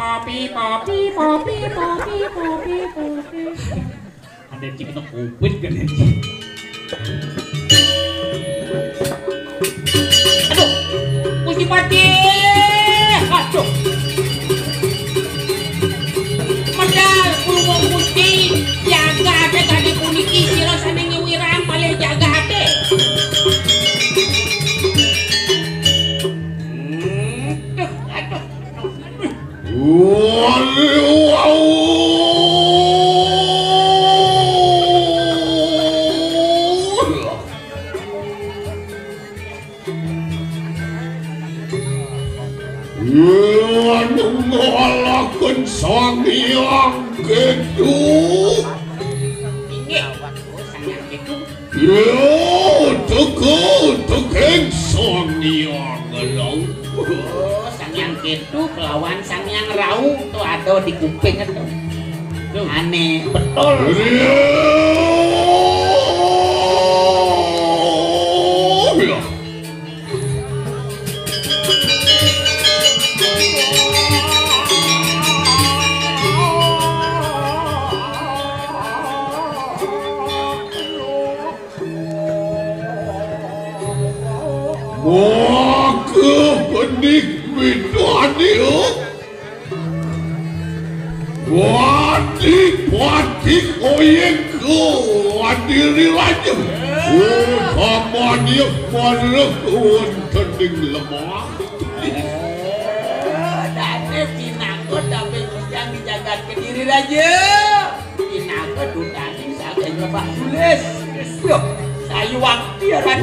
Ada cik itu kupit kan ya. Aduh, Gusti Pati. Aduh. Medal kulung Gusti. Jaga ade tadi puniki sira sane ngiwirang paling jaga ade. Ngalakan sang yang gitu. Ini sang yang gitu. Ya, tegeng sang yang rau. Sang yang gitu kelawan sang yang rau tuh ada di kuping itu. Aneh betul. Ya. Maka benih bidani Wadi oyeng ke wadiri raja Kamanya malakun tening lemah Dane pinangkot tapi yang dijaga ke diri raja Pinangkot dudani saking lebah tulis Yuk saya waktu ya raja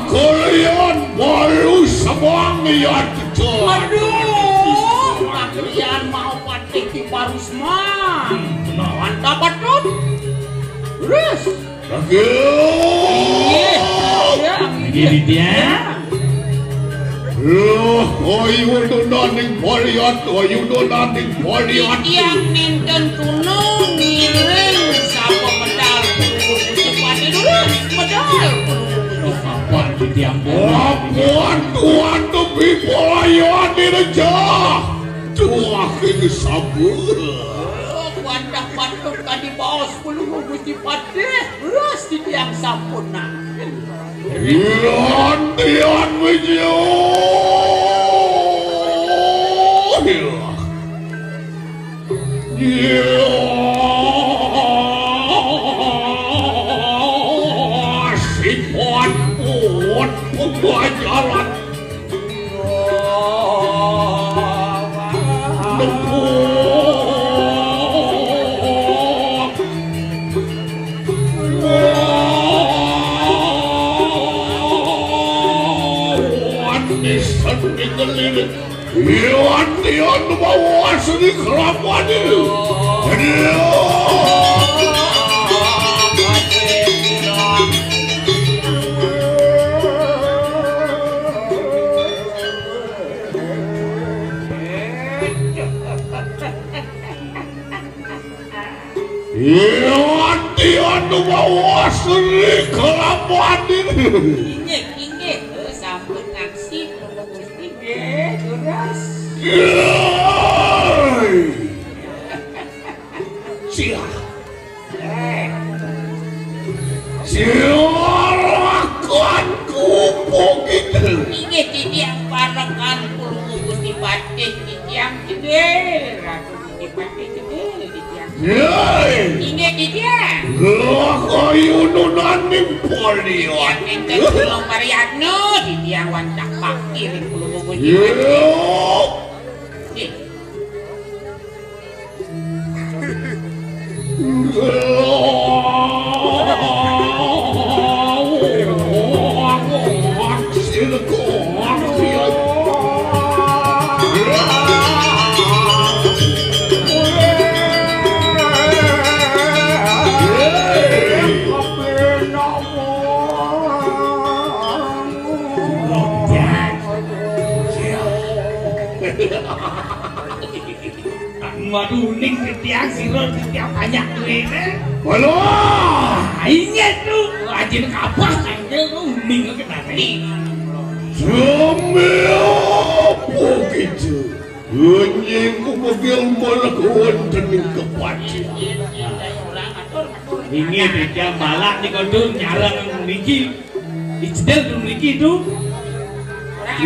kalian baru semua ngeliat Aduh kalian mau patih di Parusma mantap patut terus Gini dia ayo donaning poliat yang ninten tunung ngiring sapa medal cepati dulu medal kapan diambil tuan tepi poliat direja tuah ini sabur wandah patut tadi bos puluh Gusti Patih terus di tiang sampurna Tian Wijo si pot pembelajaran Iwan bawa seni kelapuan itu. Iwan bawa seni kelapuan itu. Inge, sampun ngaksi kalau Gusti nggih, terus. Silakan kupuk itu. Inge titiang parakan puluh Gusti Patih titiang gede, Ratu Gusti Patih gede titiang. Inge titiang. Kayu nunaning polion. Ente tulung Mariano titiang wancak pakir puluh Gusti Patih. Waduh, ning setiap sirol setiap banyak duitnya. Walah, Ingat tuh, rajin kapal aja lu ning kenapa nih? Sambil begitu. Anjing ku begil melakukan tening kepacian. Ini dia balak nih kau tuh nyarang Niki, icdel tuh Niki tuh.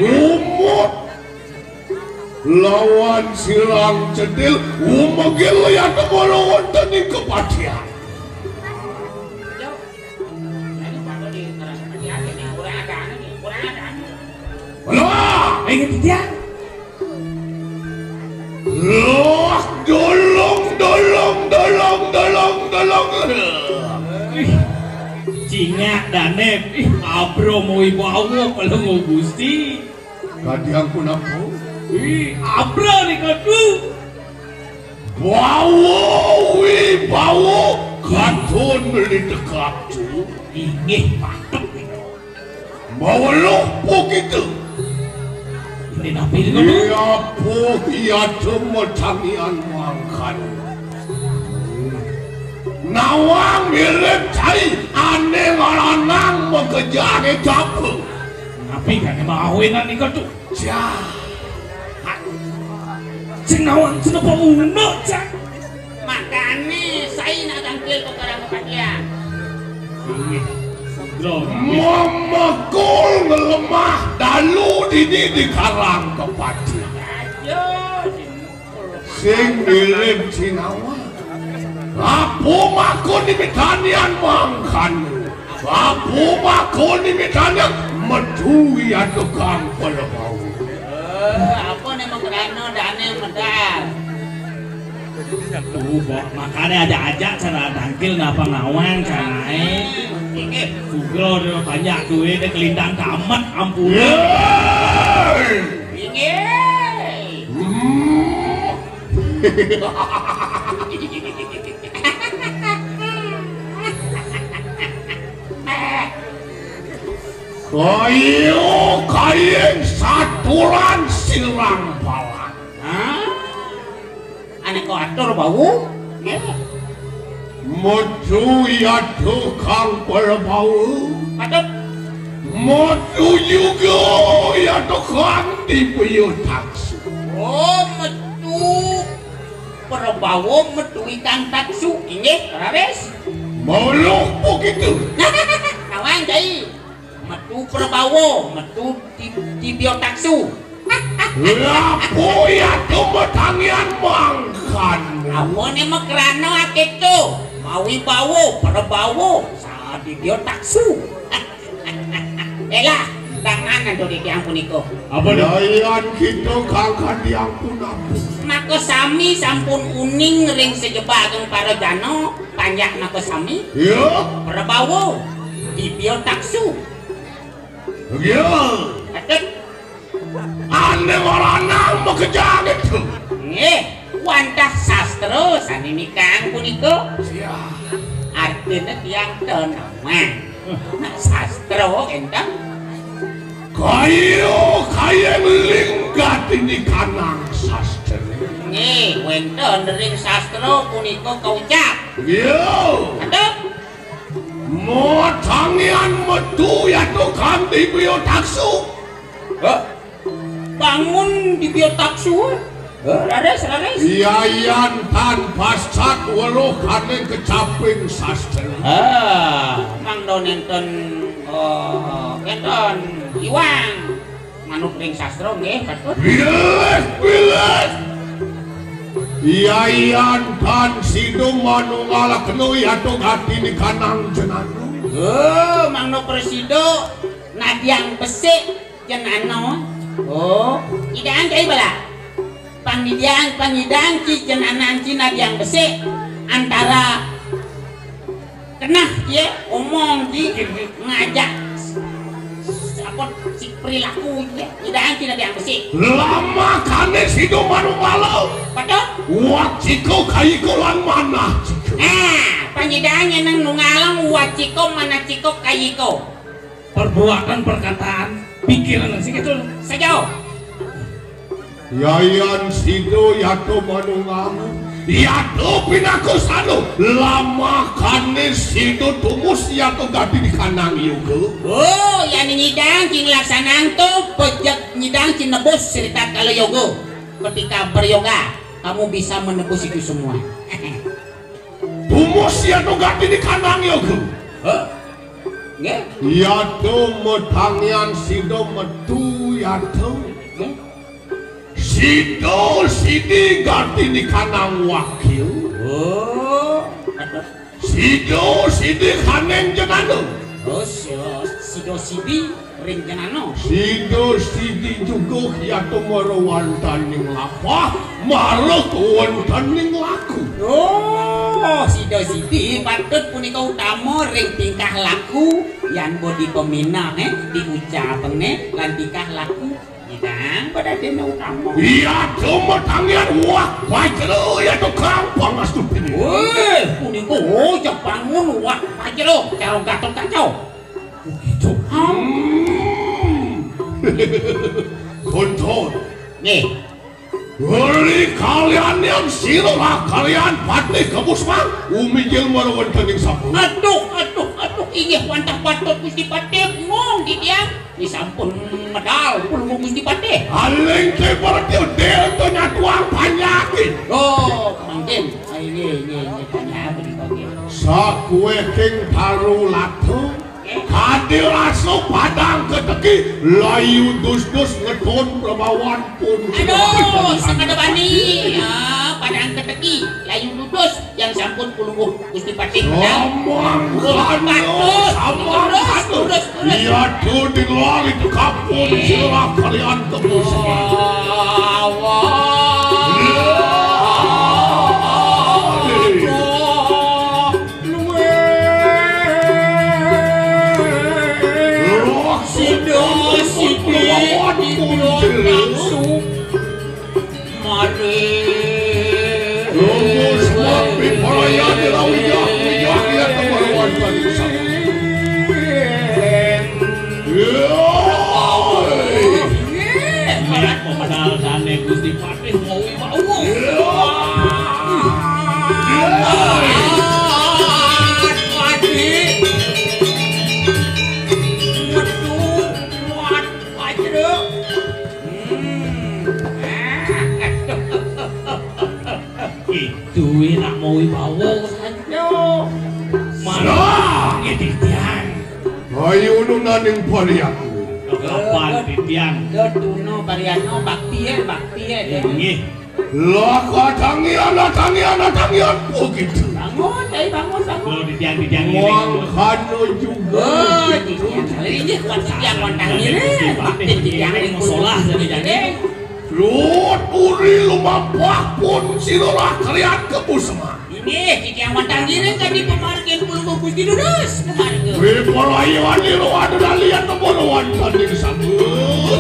Umut lawan silang cedil umagil ya melakukan tening kepacian. Alah, Ingat dia. loh, dolong. Cingak danem, abro mau ibu awu kalau mau gusti. Kadiang ku napo? Abro nih kau tuh. Bawo, katun beli dekat tu. Ini patut. Bawa lupa gitu. Ini napi nih kau tuh. Iya po, iya temetangian mangkan. Nawang mirip cai, aneh ngalanang mengejar capung. Napi kan mau enak nih kau tuh. Jahat. Cenawang cenapa uno cak. Makanya saya nak tampil ke orang kepakian. Memakul ngelemah dalu di karang kepacian. Ayo, Sing mirip Cinawa. Apu makun di mitanian mangkan. Apu makun di mitanian medui tukang pelebau. apa nih mau kerana dana medal? Tuh, makanya ada aja cara tangkil ngapa ngawang cara Ini Google udah banyak duit dia kelintang tamat ampun. ini. Kayu saturan silang pala. Hah? Anak kau atur bau? Medui tukang pelebau. Patut. Medu juga ya tukang dipuyuh taksu. Oh, metu perbawa metu ikan taksu ini, Rares. Mau lupa gitu. Kawan jadi metu perbawa metu di biotaksu. Lapo ya kemetangian mangkan. Apa nih mau kerana itu maui bawo perbawa saat di biotaksu. Elah, tangan ada di yang puniko. Apa nih? Dayan kita kakak diampun ampun. Maka sami sampun uning ring sejebak kang para jano panjak maka sami Ya, perbawa di biotaksu. ya. Patut. Aneh orang mau kejar itu. Wantah sastra sanini kang puniko Ya. artinya tiang tanaman sastra entah Kayu linggat ini kanang sastra. wenten ring sastra puniko kaucap Ya. atau Motangian metu ya tukang di biotaksu. bangun di biotaksu Rares Yayan tanpa sat walau kane kecaping sastra. mang don enten enten iwang manuk ring sastra nggih patut Bilek. Yayan tan sidung manunggal kenu ya hati ni kanang jenanu. mang no presido nadiang besik jenano idaan kay bala pangidang ci jenanan ci nadiang besik antara kenah ya omong di ngajak apa si perilaku ya idaan ci nadiang besik Lama kane sidung manunggal. padahal Waciko kayiko lan mana. pangidangnya nang nungalang waciko mana ciko kayiko Perbuatan perkataan pikiran sih gitu sejauh Yayan sido yato manungang. Yato pinaku sanu. Lama kane sido tumus yato gati di kanang yugo. yan nyidang cing laksanang to pejak nyidang cing nebus cerita kalau yogo ketika beryoga kamu bisa menebus itu semua. Tumus ya tuh gak ini kanang yogu. Nggih. Ya tuh metangian sido metu ya tuh. Sido sidi gak ini kanang wakil. Oh. Sido sidi kaneng jenanu. Oh, sido sidi ring jenano. Sido sidi juga ya tuh merewantan ning lapah, marah kewantan ning laku. Oh, sido sidi patut punika utama ring tingkah laku yang bodi pemina diucapne lan tingkah laku kita pada dene utama. Iya tuh metangian wak pajero ya tuh gampang astut ini. Wih, punika cok bangun wak pajero karo gatot kacau. Begitu. Kontor. Nih, Beri kalian yang sirolah kalian patih ke Pusma umi jelma rawantan yang sapu. aduh, inggih wantah patut Gusti Patih ngong di dia. Disampun medal pulung Gusti Patih. Aleng teh berarti del tuh nyatuang penyakit. Oh, mungkin. Ini tanya apa di bagian. Sakue king taru latu. Hadir asup padang keteki layu dus-dus ngeton perbawan pun. Aduh, sakada bani. Padang keteki layu lulus yang sampun pulung Gusti Patih medal. Samang iya tuh di luar itu kapun sirah kalian tebus. Gusti Patih mau mau. Itu enak mau bawa saja. Mana ngedian. Ayo nu naning pariak. Kapan ngedian? Dotuno bariano bakti ya. Nggih. Lah tangian begitu. Bangun. Kalau didian Mangkano juga. Oh, ini kuat yang kontang ini. Bakti yang musola jadi. Lut uri lumapah pun sirolah kalian ke Pusma. Ini yang kontang ini tadi pemargin puluh Gusti Dudus. Wih pelayan ini ada lihat kebolowan tadi disambut.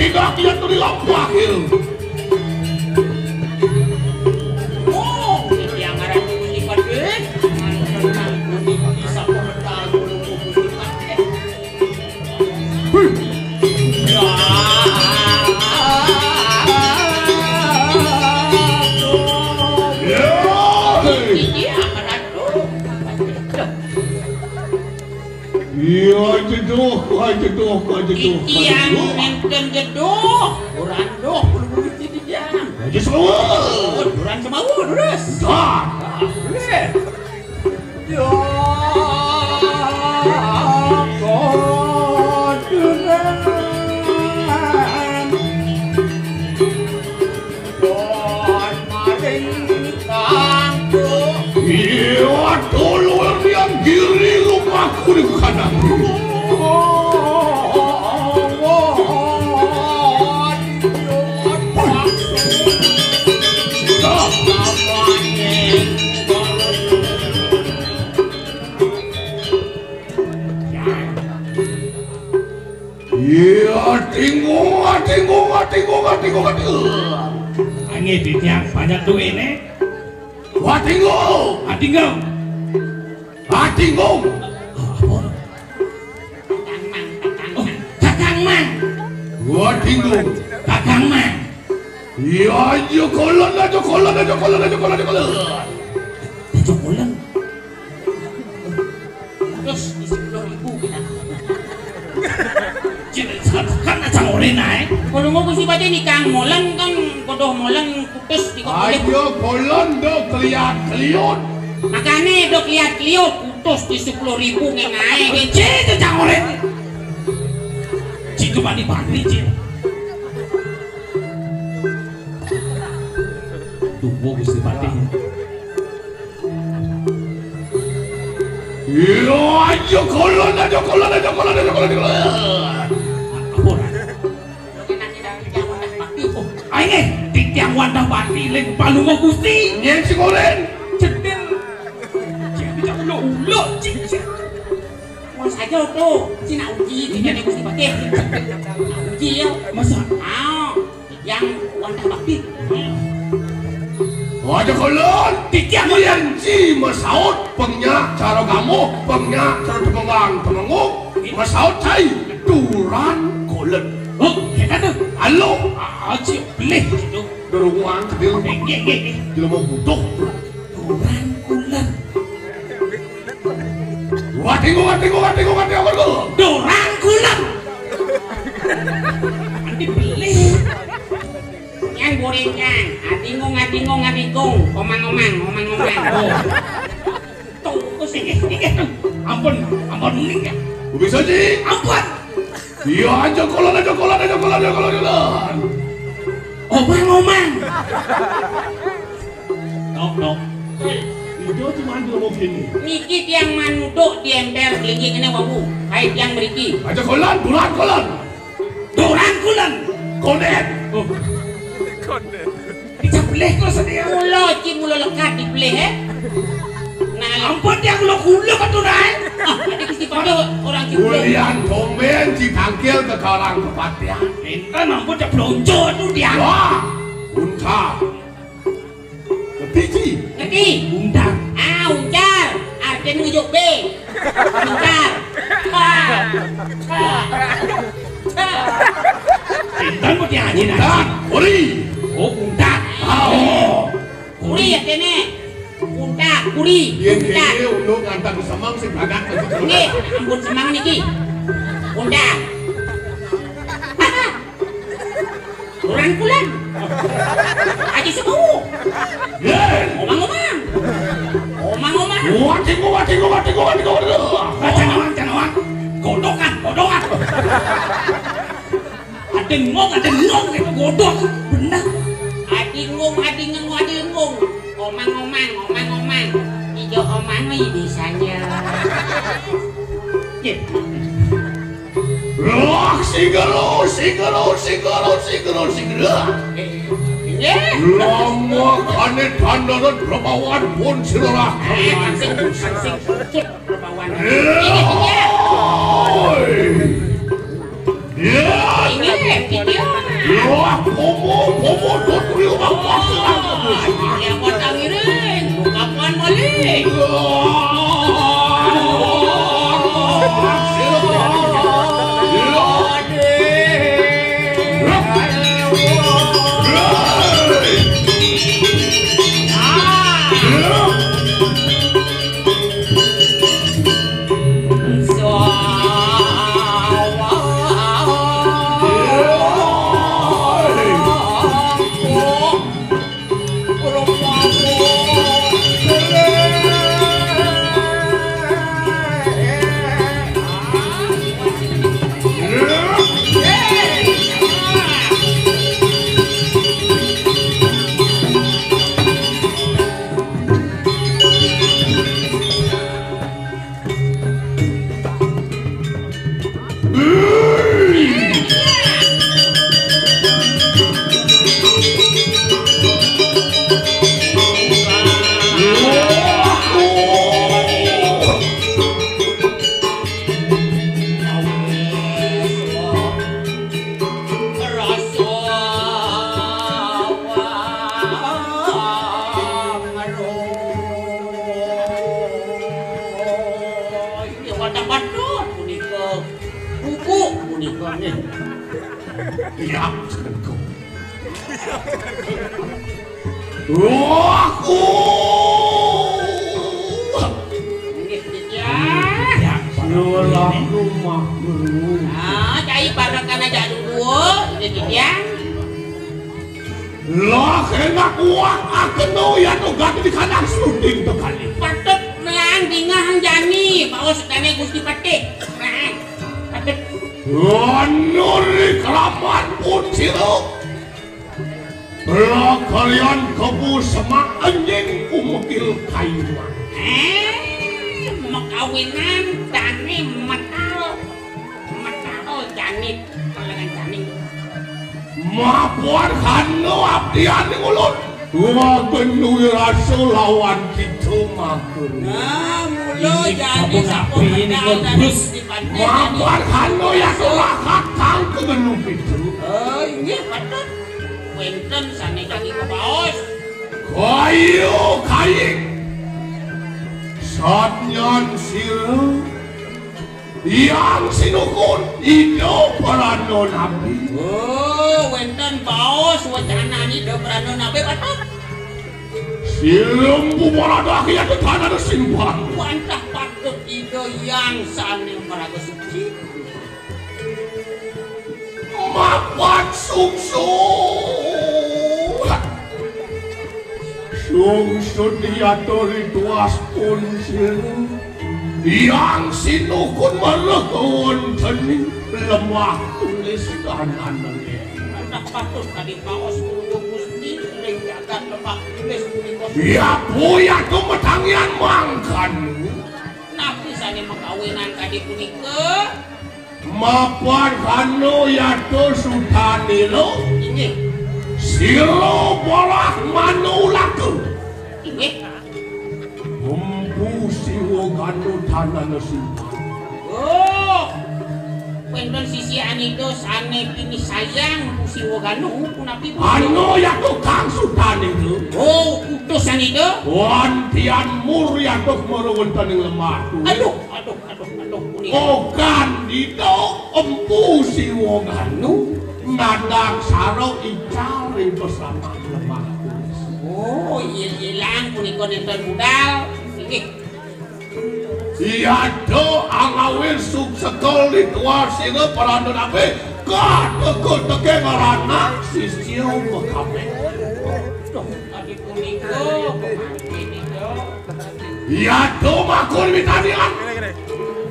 Tinggal dia tuh dilampahil. Oh, yang ada Gusti Patih. Bisa komentar puluh Gusti Patih. Iya jeduh. Yang nenten jeduh, kurang doh, bulu jadi jam. Aja semua. Kurang semau, terus. Iya dulu yang giri rumahku di kanan. Iya, tinggung. Angin didian banyak tuh ini. Tinggung. Kakang Mang. Gua tinggung. Kakang mah. Ya aja kolon. Jokolan. Terus di 10.000 kita. Kan aja ore naik. Kalau mau kusi baca ni kang molan kan kodoh molan putus di kau Ayo kolon do keliat. makanya dok lihat liut putus di 10.000 ngengai Cik aja ore. Cik cuma di Bandri cik. Tunggu Gusti Pati. Ya aja kolon. Ayo di tiang wadah Pati leng palungo Gusti. Nyen si kolen. Cendil. Cik bisa ulo cik. mau saja tuh cina uji tidak ada kusi pakai uji ya Masa? yang wanita bakti Aja kolon. Tiang Nyen si masaut pengnya cara kamu pengnya cara temengang masaut cai duran kolon. Oh, kita tuh. Halo. Cik boleh gitu. Dorungan kecil. Dia mau butuh. Duran kulen. Wah, tengok. Duran kulen. Nanti beli. yang goreng kan adingung omang-omang Oh. Tunggu sini. Ampun ini ya. Bisa sih. Ampun. Iya aja kolon. Omang-omang. Nok. Itu cuma dia mau gini. niki tiang manuduk di ember lagi kena wawu hai tiang beriki Aja kolon, duran. Duran kulen. Konet. Oh. Kita boleh kok sedia. mulo lekat di pleh nah Ampun dia kulo kan duran. ada kusti pada orang cipulo Kulian tomben citangkil ke karang kepatian. Enten ampun dia blonjo itu dia. Wah, unta. Ketici. ngerti Undang. uncar artinya ngejuk B uncar Enten mau dia haji Unta. nasi. Ori. Oh undang. Oh. kuri artinya unta kuri Yen unta kene undung ngantar semang sing bagat ke nggih ampun semang niki unta orang kulan aja sebu Yen. omang-omang Wah, tengok. Canawang. Godokan. Ada ngong itu godok. Benar. adingung omang-omang hijau omang nih bisanya Roh, sigaro. Lama kane tandaran perbawan pun silorah. pangsing cut perbawan ini video Roh, pomo, tuturi umang yang buat tangirin kapan balik Ya, senengku. Aku. Ya. Yolah rumah guru. Ah, cai barakan aja dulu, jadi ya. Lah enak uang aku ya tuh ganti di kanan syuting tuh kali. Patut melang dingah jani, bawa sedane Gusti Pati. Nah, patut. Nuri kelaman pun silo. Lah kalian kebu semak anjing umukil kayu. Mau kawinan jani metal jani, kalangan jani. Mapuan kanu abdian ning ulun. Dua benui rasa lawan gitu makun. Nah, mulo jadi sapo ini Gusti Pati. Mapuan kanu ya surakat kang kegenung itu. Oh, ini patut. Wenten sane jadi kebaos. Kayu Satnyan sila yang sinukun hidup perano nabi. Oh, wenten baos wacana ni do prano nabe patut. Silam bumarada kaya tu tanah simpang. Wantah patut ido yang sane maraga suci. Mapat sungsu. Sungsu dia tuas pun sila. Yang sinukun malakon tening lemah tulis kanan nge. Wantah patut tadi baos kudu Gusti ring jagat lemah tulis punika. Ya puya tu metangian mangkan. Napi sane makawinan kadi punika. Mapan kanu ya tu sutani lo. Inggih. Silo bolah manulaku. Inggih. Empu siwo kanu tanah simpang. Oh. Wenten sisi anido sane kini sayang Gusti Woganu punapi. Anu ya tu kang sutani lo. Oh, utus anido. Wantian murya tu merungun taning lemah tu. Aduh punika. Okan itu empu siwo kanu. Nandang sarau icari bersama lemah tulis. Oh, ilang punika nenten budal. Inggih. Iya do angawin subsekol di tuar sini peranu nabe kategol tege ngarana sisio mekabe. Duh, tadi punika ini do. Iya do makul mitanian.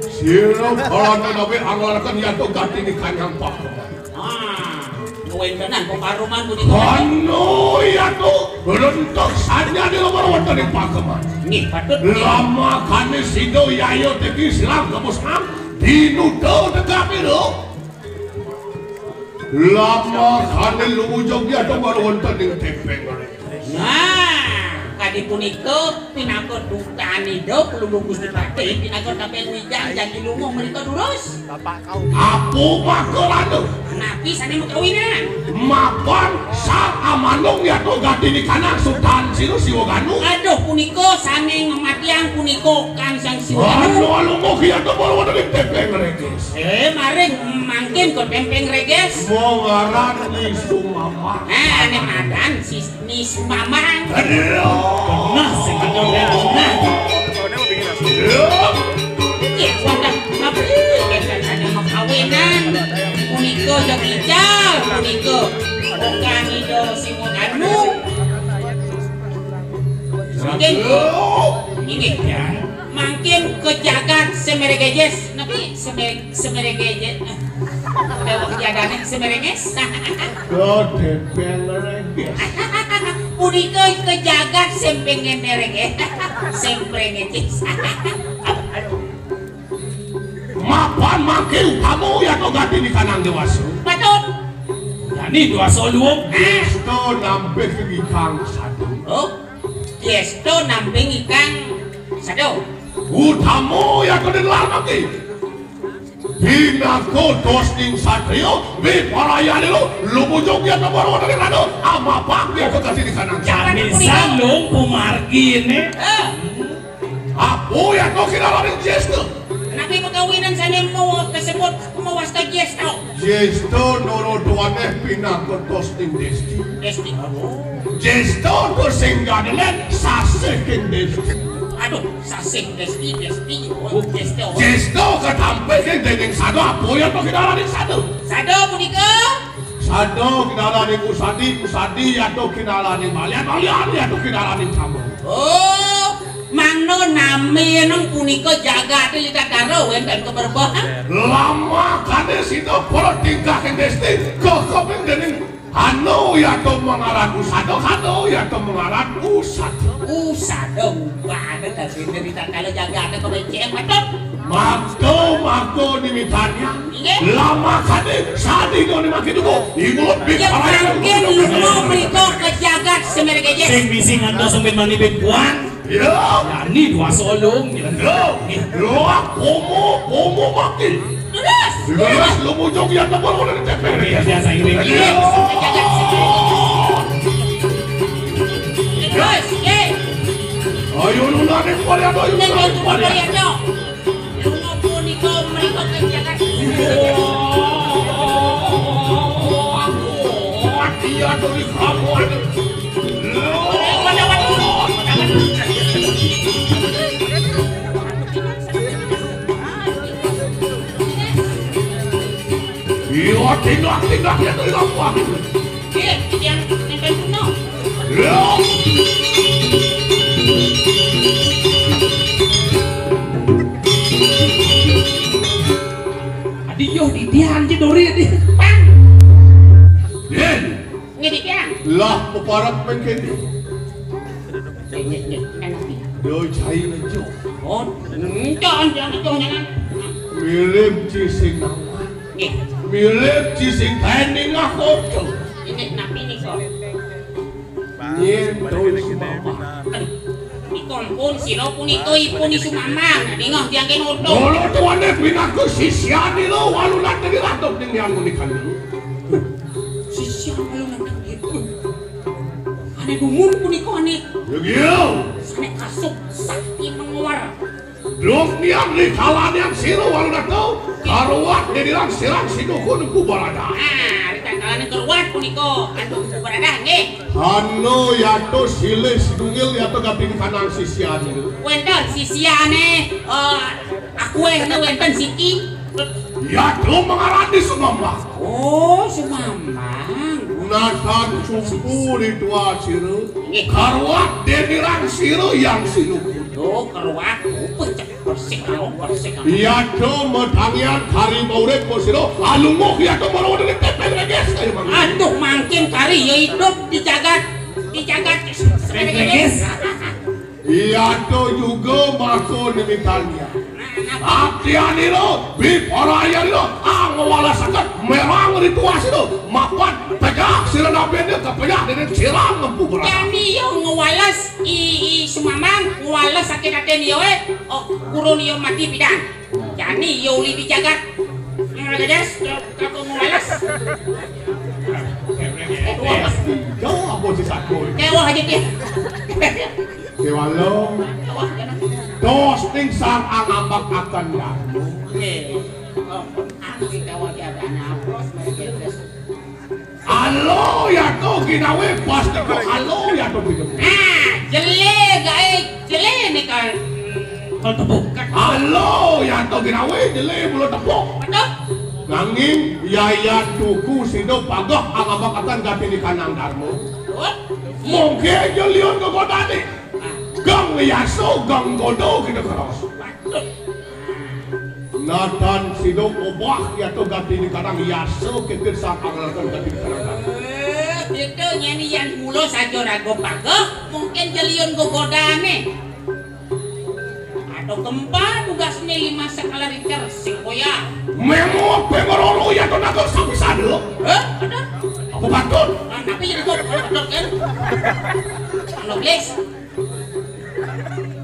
Sino peranu nabe angwarakan iya do ganti di kanyang pakeman. Ah, wentenan pemaruman punika. Anu iya do rentok saja di nomor wonten di pakeman. Nggih, patut. Lama kane sido yayo teki silang kemusnam dinudo tegami lo. Lama kane lumujog ya to baru wonten ing tepeng. Nah, kadi punika pinako dutani do perlu Gusti Pati pinako tapeng wijang janji lungo menika durus. Apu makelanu Napi sane makawinan. mapan sang amanong ya to gati di kanan sultan sino siwoganu. Aduh punika sane ngematiang punika Kang Sang Anu Siwanu. alumok ya to baru wonten ing tepeng regis. Maring mangkin kon pempeng reges. Mo ngaran ni sumama. Ane madan ni Mamang. Aduh. Nah, sekedar nah. Ya wadah napi sane makawinan. Punika jog ical punika. Bukan ido Siwoganu. Mungkin ini ya. Mungkin kejagat semeregejes, tapi semeregejes. Kalau kejagatnya semereges. Go tepeng regis. Punika kejagat sempengen mereges. Sempengejes. Mapan makil kamu ya to gati di kanan dewasu. Patut. Yani dua soluong. Esto nampe kini kang satu. Oh, yesto namping ikang sado. Utamu ya to denlar maki. Pinako tosting satrio bi parayani lo lumujog ya to baru dari kanu ama pak ya to gati di kanan. Yani salong pumargi ini. Apo ya to kinalarin jesto. Kenapa Tapi pagawinan sa nemo kasabot kumawas ka gesto. Gesto norodoane pinakotos ting desti. Desti. Gesto to singgadelen sasekin desti. Aduh, sasing desti. Oh, gesto. Gesto katampekin dening sado apoya to kinalaning sado. Sado punika. Sado kinalaning usadi yato kinalaning malian yato kinalaning kamu. Oh, mangno nami nang punika jaga lita karo enten keberbahan. Lama kade sito poro tingkah desti kokopeng dening anu yato mengaran usado yato mengaran usado. Usado banget dari cerita kalau jaga ada kebeceng betul. Mako dimitanya. Lama kade sadi do makin dugo. Ibu Ya mungkin lu mereka kejagat semergeje. Sing bising ando sempit manipin kuan. Ya, Yani dua solong. lo pomo mati. Terus. Terus lu mujung ya tempel udah ditempel. Biasa iring. Kejagat terus, Ayo lu nane kuali ayo. Nengok tu kuali ayo. Lu niko mereka kejagat. Dia tuh di kamu ada. Iya, tindak ya tuh di kamu. Yang nempel kuno. Adiyo di dihan di dori di. Pang. Den, Ngedik ya. lah peparak mengkini. Enak nih. Yo cai ngejo. Oh, jangan. Mirip cising nama. Nih, Mirip cising tening aku. ini napi nih kok. Nyen tuh sumama. Di kompon siro punito ipuni sumamang. Dingah diangkin utuh. Dolo tuane pinaku sisiani lo walu nanti diratok ning yang unikan dulu. Sisya lu nanti gitu. Ane dumun puniko ane. Yo, Sane kasuk sakti menguar. dok niang di kalan yang siro walu natau. Karuat didirang sirang sidukun ku barada. Ah, ditangkalan keluar puniko. Aduh, berada nggih. Hano yato sile sidungil yato gaping kanang sisiani. Wenten sisiane aku wenten siki. Yato mengarani sumama. Oh, sumamang. Natan cumpu di tua siro. Karuat didirang siro yang sidukun. Oh, keluar. Persik. Yato metangian hari maurek po siro. Alungok yato marawa dari tepel reges. Aduh, makin kari ya hidup dijagat. Reges. Yato juga masuk demikiannya. Abdian itu, biporaya itu, angwala sangat merang rituas itu, mapan tegak sirah nabinya kepejak dengan sirang ngempu berada. Jadi yang ngewalas sumamang ngewalas sakit hati niyo kurun niyo mati bidang. Jadi yo uli dijagat. Ngegajas kalau ngewalas. Jauh apa sih sakoi? Kewah aja dia. Kewalo, dos ting sang angambak akan damu. Aku kewah dia ada apros mereka. Halo ya to ginawe pasti kok halo ya to gitu. Jele nih kan. Kalau tepuk. Halo ya to ginawe jele bulu tepuk. Betul? Nanging yaya tuku sido pagah angambak akan gati di kanang darmo. Mungkin jelion kegodani. Gang yaso gang godo kita keras. Natan sido obah ya to gati di kanang yaso kekir sakang lakukan gati di kanang. Itu nyanyian mulo saja rago pagah mungkin jelion gogodane. Atau gempa tugasnya 5 skala Richter sikoya. Memo pengorolo ya to nago sampai sadu. Ada? Aku patut. Tapi jadi kok betul kan? Halo Blis.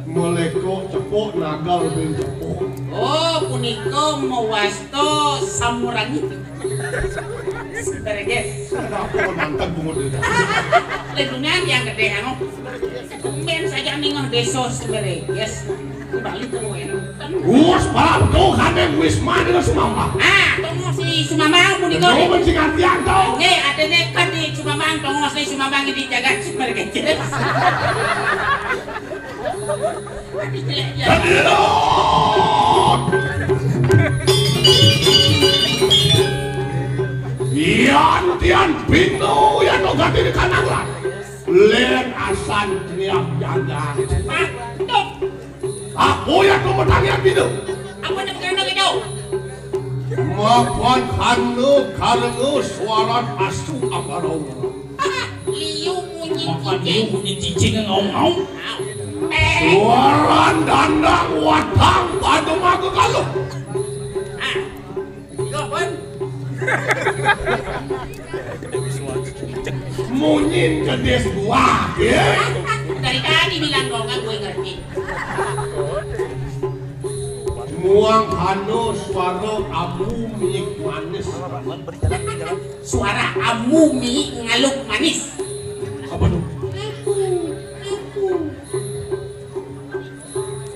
Meleko cepok nagal ben cepok. Oh, puniko mewasto samurangi. Sebentar guys. Aku nantang bungut itu. Lingkungan yang gede anu. Tumben saja ningon deso sebenarnya guys. Balik ke Wus balap tuh kadang wis mandi lo Sumamang. Tunggu si Sumamang pun dikau. Tunggu si gantian tau. Nih ada nekat di Sumamang, tunggu si Sumamang ini jaga sebenarnya guys. Tian pintu yang lo ganti di kanan lah. Len asan tiap jaga. Aku yang lo bertanya pintu. Apa yang kena gitu? Makan karena suara asu agarau. Liu bunyi Makan dia bunyi cicing ngau-ngau. Suara dandang watang pada maku kalau. Gopon. Munyin kedes gua, ya. Dari tadi bilang kau nggak gue ngerti. Muang kano suara abu miik manis. Suara amumi ngaluk manis. Apa tuh?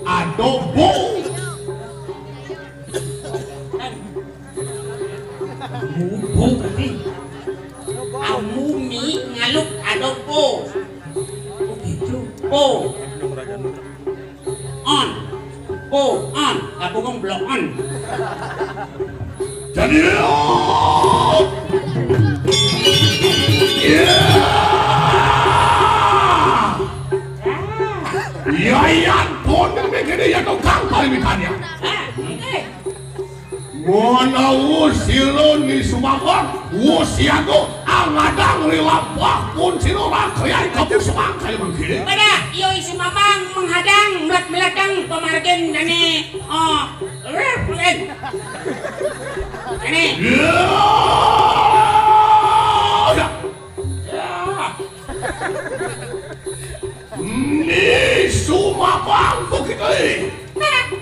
Adobo. Bubuk tadi. Amumi ngaluk adobo. Gitu. Po. On. Po on. Gabung blok on. Jadi Yayan pun yang begini ya kau kangkal mikannya. Mana usilo ni Sumamang, usiago angadang rilapah pun sinora kaya kamu semangkai begini. Pada iyo Sumamang menghadang belakang pemargen dani. Ini. Ni Sumamang begitu.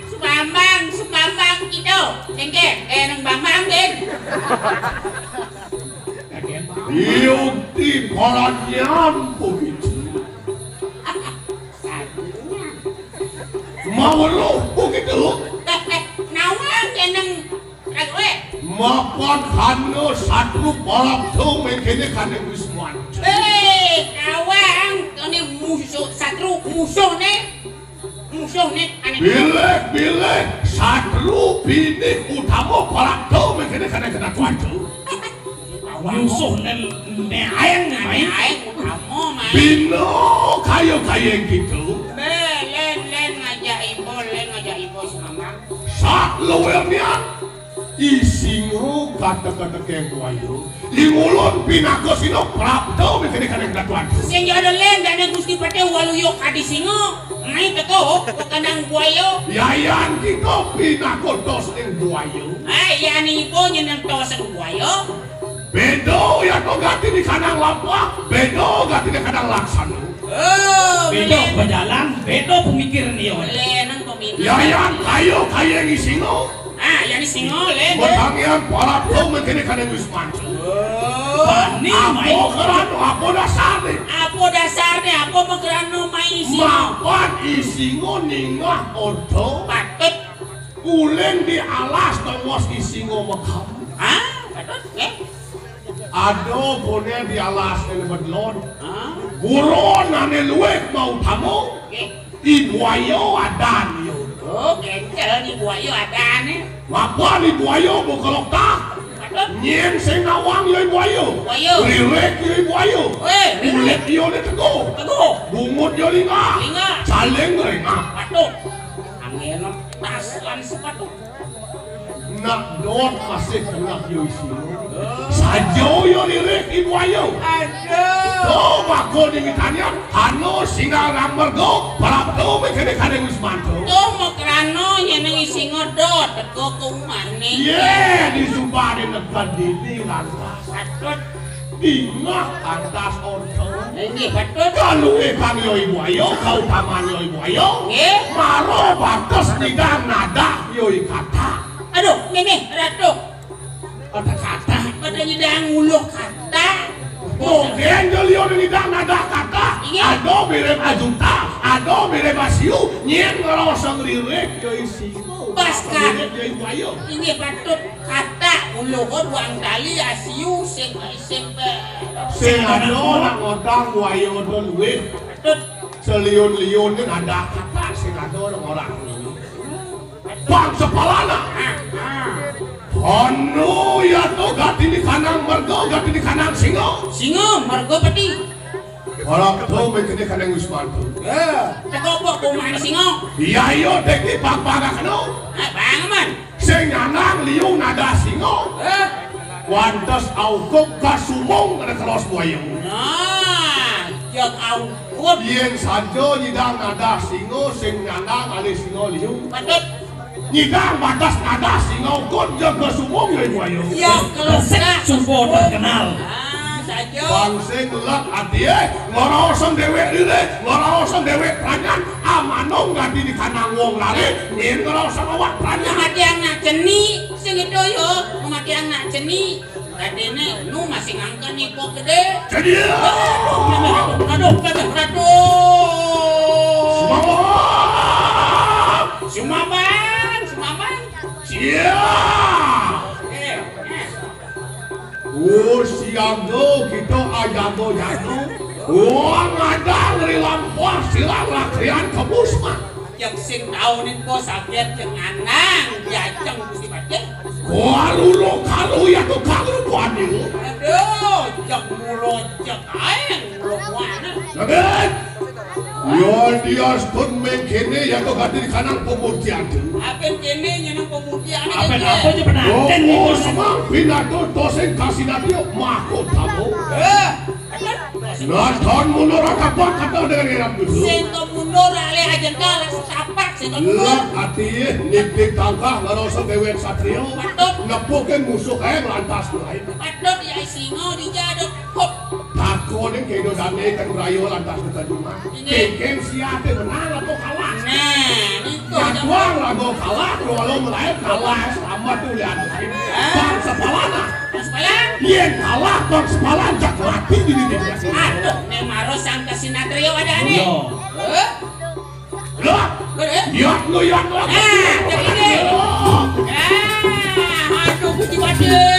Sumambang itu. Tengke, nang Bambang din. Yung di korannya begitu. Mau lo begitu? Nawang nang ragwe. Makan kano satu balap tuh mengkini kane wisman. Nawang ini musuh satu musuh nih. Musuh nih aneh. Bilek satu bini utama balap tuh mengkini kane kena tuancu. Musuh ayang main. Ayang utama main. Bino kayo gitu. Len ngajak ibu Sumamang. Sak lewelnya isingo kata-kata kayak guayo. Ingulon pinako sino prapto mengkini kane kena tuancu. Sing jodoh len dan Gusti Pate waluyok adi singo. Ngai teko kanang buayo. Yayan kita pinako dos ing guayo. Yan ibu nyenang tos ang buayo. Bedo ya kau ganti di kandang lampah, bedo ganti di kandang laksana. Bedo berjalan, bedo pemikiran dia. Lenang pemikiran. Yayan kayo ngisingo. Yan singo len. Bertangian para tuh mengkini kandang wisman. Bani main. Apa kerano, apa dasarnya? Apa dasarnya? Apa magerano main singo? Mapan isingo ningah odo. Patut. Uleng di alas tengos isingo makam. Patut ya? Ado boleh di alas yang bedlon. Buron ane luwek mau tamu. Ibuayo adan yo. Kencel di buayo ada nih. Apa ibuayo bukalok tak? Nyen sing nawang yo ibuayo. Buayo. Liwek yo ibuayo. Kulit yo ni tego. Bungut yo linga. Caleng linga. Patut. Angin taslan sepatu. Nak dot masih kena yo isino. Sajo yo liwek ibuayo. Oh, bako di mitanya, ano singa ramber go, parapto mekene kane wismanto. Makrano yan ang isingodot at kukumani. Yeah, di sumpah di negara di lantas. Patut. Di ngah atas orto. Hindi patut. Kalau ekang yo ibu ayo, kau taman yo ibu ayo. Maro batas tidak nada yo kata. Aduh, ini ratu. Kata-kata pada nyidang uluh kata. Mungkin jelion ngidang nada kata. Ado mirip ajuta, ado mirip asiu, nyen ngerosong lirik ke isiku. Pasca. Bayo. Ini patut kata uluhun wang dali asiu sing Sing ado nak ngodang wayo duluin. patut Seliun-liun kan ada kata sing ado orang liun. Bang sepalana. Anu ya to gati di kanang margo, gati di kanang singo. singo margo pati. Orang to mengkini kanang Usman tu. Takopok kumain singo. Iya iyo dek di pag-paga kano. Bang man. Sing nyanang liung nada singo. Wantas aukok kasumong ada kelos buayong. Nah, jog awut Yen sajo nyidang nada singo, sing nyanang ali singo liung. patut. Nyidang batas nada singo, kon jaga sumong ya buayong. Ya Resep kelesek sumpo terkenal. saja. Bang sing lek adie, ngorosong dewek lire, ngorosong dewek pranyan, amanong gati di kanang wong lare, nyen ngorosong awak pranyan. Mati yang nak ceni, sing itu yo, mati yang nak ceni. Kadene nu masih ngangkat nih kok gede. Jadi ya, Aduh, semangat, Sumaban. siap. Siago kita ajago jago. Uang ada dari lampor silang lakrian kebus mah. Yang sing taunin ko sakit dengan nang diajeng Gusti Bade. Gua lulu kalu ya tuh kalu kuadil. Aduh, jak mulut jak aing belum mana. Sabet. Yon dia stun mengkene ya tuh gati di kanang pemutian tuh. Apen kene nyenang pemutian Apa aja penanten Oh, nih. semang pinato dosen kasih natio mahkot kamu. Nonton mundur kapal kata dengan irap dulu. Sing mundur ale aja kalah setapak sing mundur. Lek hati niktik tangkah ngerosok dewek satrio. Patut. Nepukin musuh lantas lain. Patut ya singo dijaduk hop. Tako nih kedo dame kan rayo lantas ke rumah. Kengkeng siate menang atau kalah. Nah, itu Jadwal lagu kalah, kalau mulai kalah sama tuh lihat. Bang sepalana. sekolah. Yen kalah bang sepalan jak mati di dunia. Aduh, nemaro sangka sinatrio ada nih. Yo. Lah, yat lu. Nah, jadi ini. Aduh, Gusti Bade.